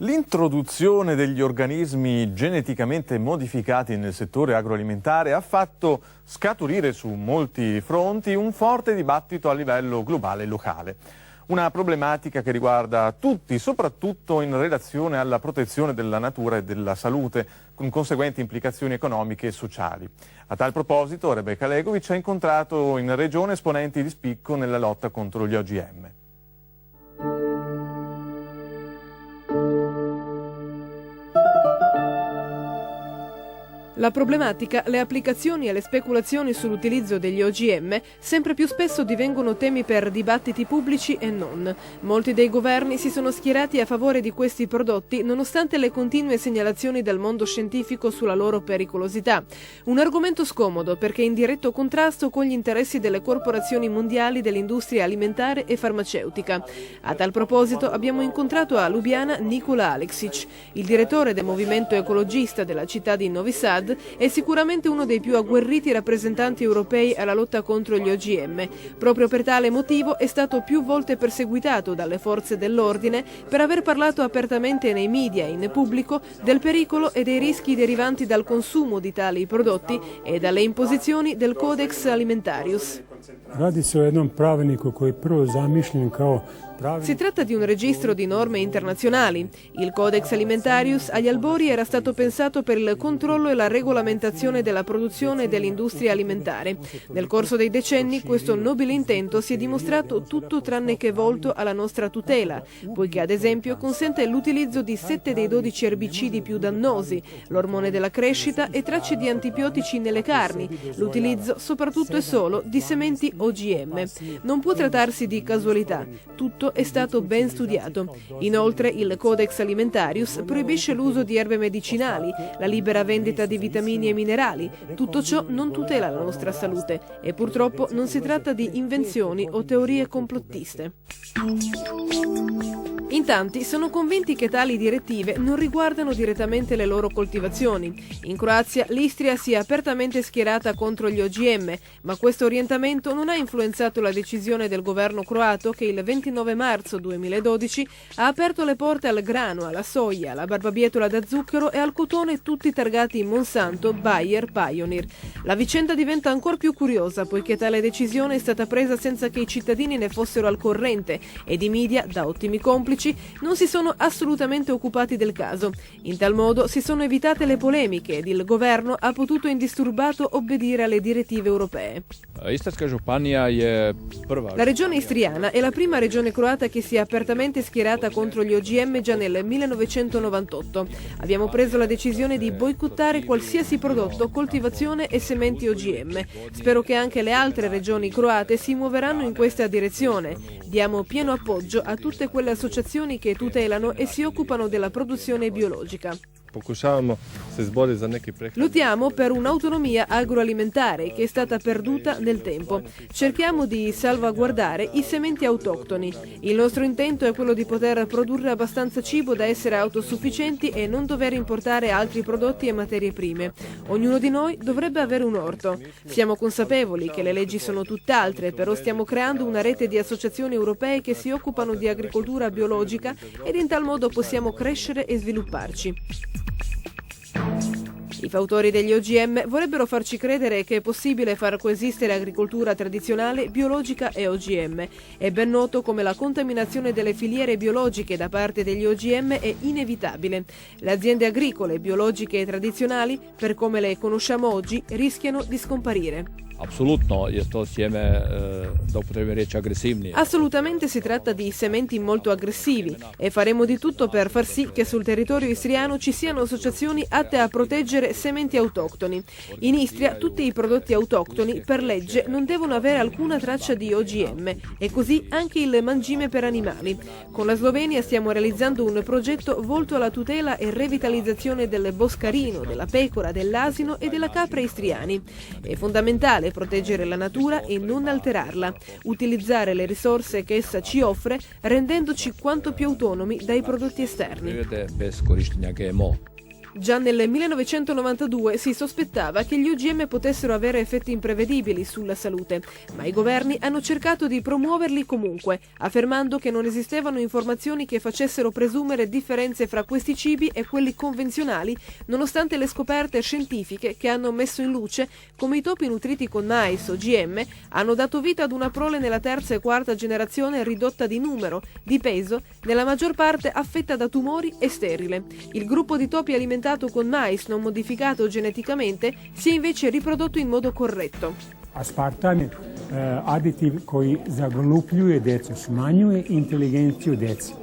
L'introduzione degli organismi geneticamente modificati nel settore agroalimentare ha fatto scaturire su molti fronti un forte dibattito a livello globale e locale. Una problematica che riguarda tutti, soprattutto in relazione alla protezione della natura e della salute, con conseguenti implicazioni economiche e sociali. A tal proposito, Rebecca Legovic ha incontrato in regione esponenti di spicco nella lotta contro gli OGM. La problematica, le applicazioni e le speculazioni sull'utilizzo degli OGM sempre più spesso divengono temi per dibattiti pubblici e non. Molti dei governi si sono schierati a favore di questi prodotti nonostante le continue segnalazioni del mondo scientifico sulla loro pericolosità. Un argomento scomodo perché in diretto contrasto con gli interessi delle corporazioni mondiali dell'industria alimentare e farmaceutica. A tal proposito abbiamo incontrato a Lubiana Nikola Aleksic, il direttore del movimento ecologista della città di Novi Sad. È sicuramente uno dei più agguerriti rappresentanti europei alla lotta contro gli OGM. Proprio per tale motivo è stato più volte perseguitato dalle forze dell'ordine per aver parlato apertamente nei media e in pubblico del pericolo e dei rischi derivanti dal consumo di tali prodotti e dalle imposizioni del Codex Alimentarius. Radi se o jednom pravilniku koji je prvo zamišljen kao Si tratta di un registro di norme internazionali. Il Codex Alimentarius agli albori era stato pensato per il controllo e la regolamentazione della produzione e dell'industria alimentare. Nel corso dei decenni questo nobile intento si è dimostrato tutto tranne che volto alla nostra tutela, poiché ad esempio consente l'utilizzo di 7 dei 12 erbicidi più dannosi, l'ormone della crescita e tracce di antibiotici nelle carni, l'utilizzo soprattutto e solo di sementi OGM. Non può trattarsi di casualità, tutto è stato ben studiato. Inoltre il Codex Alimentarius proibisce l'uso di erbe medicinali, la libera vendita di vitamini e minerali. Tutto ciò non tutela la nostra salute e purtroppo non si tratta di invenzioni o teorie complottiste. In tanti sono convinti che tali direttive non riguardano direttamente le loro coltivazioni. In Croazia l'Istria si è apertamente schierata contro gli OGM, ma questo orientamento non ha influenzato la decisione del governo croato che il 29 marzo 2012 ha aperto le porte al grano, alla soia, alla barbabietola da zucchero e al cotone tutti targati Monsanto, Bayer, Pioneer. La vicenda diventa ancora più curiosa poiché tale decisione è stata presa senza che i cittadini ne fossero al corrente ed i media, da ottimi complici, non si sono assolutamente occupati del caso. In tal modo si sono evitate le polemiche ed il governo ha potuto indisturbato obbedire alle direttive europee. La regione istriana è la prima regione croata che si è apertamente schierata contro gli OGM già nel 1998. Abbiamo preso la decisione di boicottare qualsiasi prodotto, coltivazione e sementi OGM. Spero che anche le altre regioni croate si muoveranno in questa direzione. Diamo pieno appoggio a tutte quelle associazioni che tutelano e si occupano della produzione biologica. Lottiamo per un'autonomia agroalimentare che è stata perduta nel tempo. Cerchiamo di salvaguardare i sementi autoctoni. Il nostro intento è quello di poter produrre abbastanza cibo da essere autosufficienti e non dover importare altri prodotti e materie prime. Ognuno di noi dovrebbe avere un orto. Siamo consapevoli che le leggi sono tutt'altre, però stiamo creando una rete di associazioni europee che si occupano di agricoltura biologica ed in tal modo possiamo crescere e svilupparci. I fautori degli OGM vorrebbero farci credere che è possibile far coesistere agricoltura tradizionale, biologica e OGM. È ben noto come la contaminazione delle filiere biologiche da parte degli OGM è inevitabile. Le aziende agricole, biologiche e tradizionali, per come le conosciamo oggi, rischiano di scomparire. Assolutamente si tratta di sementi molto aggressivi e faremo di tutto per far sì che sul territorio istriano ci siano associazioni atte a proteggere sementi autoctoni. In Istria tutti i prodotti autoctoni per legge non devono avere alcuna traccia di OGM e così anche il mangime per animali. Con la Slovenia stiamo realizzando un progetto volto alla tutela e revitalizzazione del boscarino, della pecora, dell'asino e della capra istriani. È fondamentale proteggere la natura e non alterarla, utilizzare le risorse che essa ci offre rendendoci quanto più autonomi dai prodotti esterni. Già nel 1992 si sospettava che gli OGM potessero avere effetti imprevedibili sulla salute, ma i governi hanno cercato di promuoverli comunque, affermando che non esistevano informazioni che facessero presumere differenze fra questi cibi e quelli convenzionali, nonostante le scoperte scientifiche che hanno messo in luce come i topi nutriti con mais OGM hanno dato vita ad una prole nella terza e quarta generazione ridotta di numero, di peso, nella maggior parte affetta da tumori e sterile. Il gruppo di topi alimentato con mais non modificato geneticamente si è invece riprodotto in modo corretto. Aspartam je aditiv koji zaglupljuje decu, smanjuje inteligenciju deci.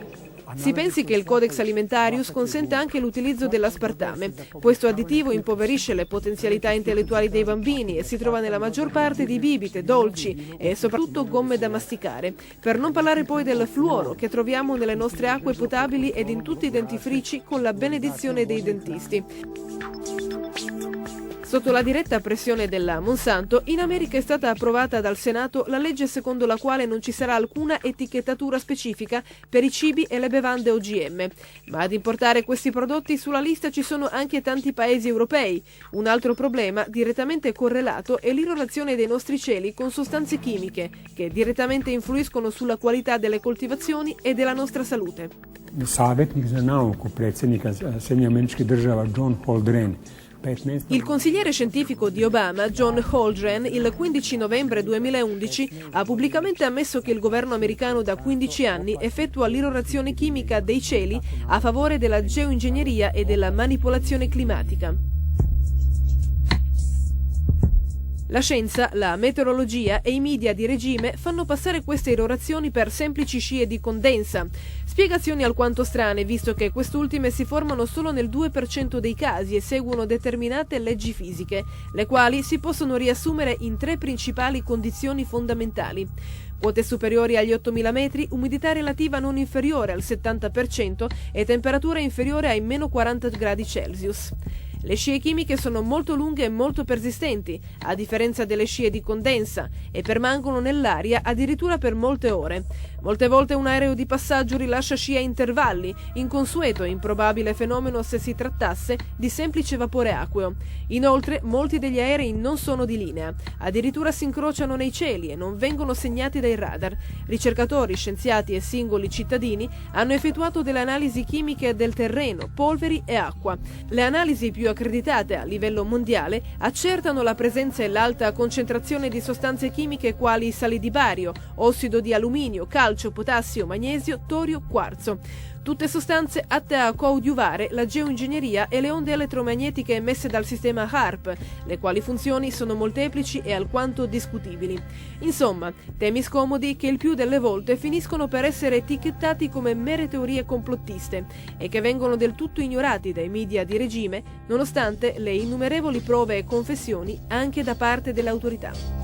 Si pensi che il Codex Alimentarius consente anche l'utilizzo dell'aspartame. Questo additivo impoverisce le potenzialità intellettuali dei bambini e si trova nella maggior parte di bibite, dolci e soprattutto gomme da masticare. Per non parlare poi del fluoro che troviamo nelle nostre acque potabili ed in tutti i dentifrici con la benedizione dei dentisti. Sotto la diretta pressione della Monsanto, in America è stata approvata dal Senato la legge secondo la quale non ci sarà alcuna etichettatura specifica per i cibi e le bevande OGM. Ma ad importare questi prodotti sulla lista ci sono anche tanti paesi europei. Un altro problema direttamente correlato è l'irrorazione dei nostri cieli con sostanze chimiche che direttamente influiscono sulla qualità delle coltivazioni e della nostra salute. Savjetnik za nauku predsjednika Sjedinjenih Američkih Država John Holdren. Il consigliere scientifico di Obama, John Holdren, il 15 novembre 2011 ha pubblicamente ammesso che il governo americano da 15 anni effettua l'irrorazione chimica dei cieli a favore della geoingegneria e della manipolazione climatica. La scienza, la meteorologia e i media di regime fanno passare queste irrorazioni per semplici scie di condensa. Spiegazioni alquanto strane, visto che quest'ultime si formano solo nel 2% dei casi e seguono determinate leggi fisiche, le quali si possono riassumere in 3 principali condizioni fondamentali. Quote superiori agli 8.000 metri, umidità relativa non inferiore al 70% e temperatura inferiore ai meno 40 gradi Celsius. Le scie chimiche sono molto lunghe e molto persistenti, a differenza delle scie di condensa, e permangono nell'aria addirittura per molte ore. Molte volte un aereo di passaggio rilascia scie a intervalli, inconsueto e improbabile fenomeno se si trattasse di semplice vapore acqueo. Inoltre, molti degli aerei non sono di linea, addirittura si incrociano nei cieli e non vengono segnati dai radar. Ricercatori, scienziati e singoli cittadini hanno effettuato delle analisi chimiche del terreno, polveri e acqua. Le analisi più accreditate a livello mondiale accertano la presenza e l'alta concentrazione di sostanze chimiche quali sali di bario, ossido di alluminio, calcio, potassio, magnesio, torio, quarzo. Tutte sostanze atte a coadiuvare la geoingegneria e le onde elettromagnetiche emesse dal sistema HAARP, le quali funzioni sono molteplici e alquanto discutibili. Insomma, temi scomodi che il più delle volte finiscono per essere etichettati come mere teorie complottiste e che vengono del tutto ignorati dai media di regime, nonostante le innumerevoli prove e confessioni anche da parte delle autorità.